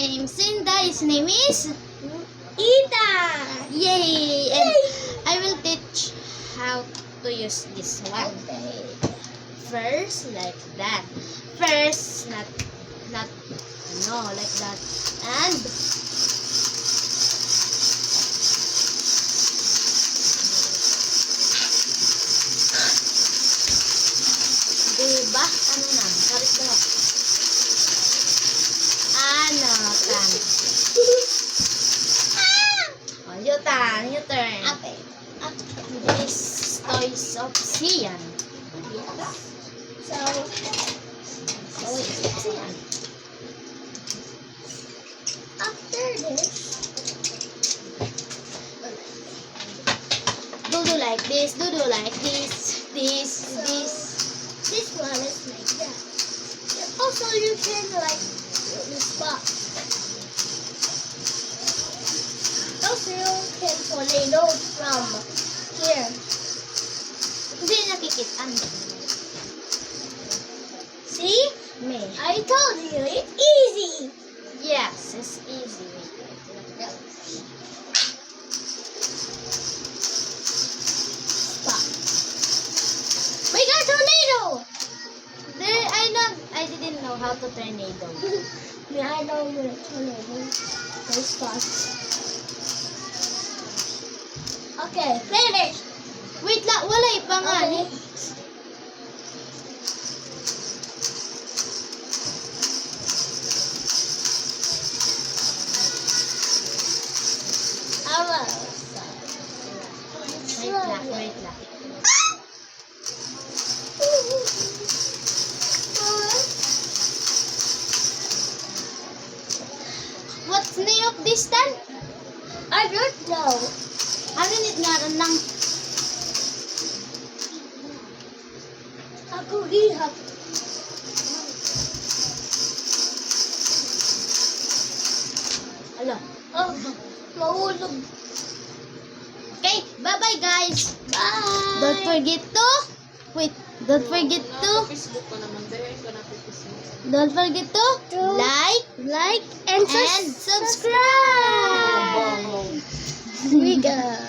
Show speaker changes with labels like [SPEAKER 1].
[SPEAKER 1] name is Cinda. His name is
[SPEAKER 2] Ethan.
[SPEAKER 1] Yay! And I will teach how to use this one.
[SPEAKER 2] Okay.
[SPEAKER 1] First, like that. First, not no, like that. And diba? Ano na? Karit ko. Ano? Tan. Oh, you turn. You turn.
[SPEAKER 2] Okay.
[SPEAKER 1] This toys of Sian.
[SPEAKER 2] So,
[SPEAKER 1] Toys of Sian.
[SPEAKER 2] after this,
[SPEAKER 1] Do like this. Do like this. This.
[SPEAKER 2] this one is like that. Also, you can like this box. Also, you can tornado from here.
[SPEAKER 1] Hindi nakikitaan.
[SPEAKER 2] See?
[SPEAKER 1] Me.
[SPEAKER 2] I told you, it's easy.
[SPEAKER 1] Yes, it's easy.
[SPEAKER 2] Stop. We got tornado.
[SPEAKER 1] There, I didn't know how to tornado.
[SPEAKER 2] Yeah, I know the tornado. Very fast. Okay, finish.
[SPEAKER 1] Wait lang, wala pa nga.
[SPEAKER 2] Okay.
[SPEAKER 1] Wait lang. What's name of this stand?
[SPEAKER 2] I don't know.
[SPEAKER 1] Ano nit nga ron lang?
[SPEAKER 2] Ako gihap.
[SPEAKER 1] Alo.
[SPEAKER 2] Oh, mahulog.
[SPEAKER 1] Okay, bye-bye guys.
[SPEAKER 2] Bye.
[SPEAKER 1] Don't forget to don't forget to
[SPEAKER 3] Facebook ko naman, pero ko na Facebook.
[SPEAKER 1] don't forget to like
[SPEAKER 2] and
[SPEAKER 1] and subscribe.
[SPEAKER 2] we go.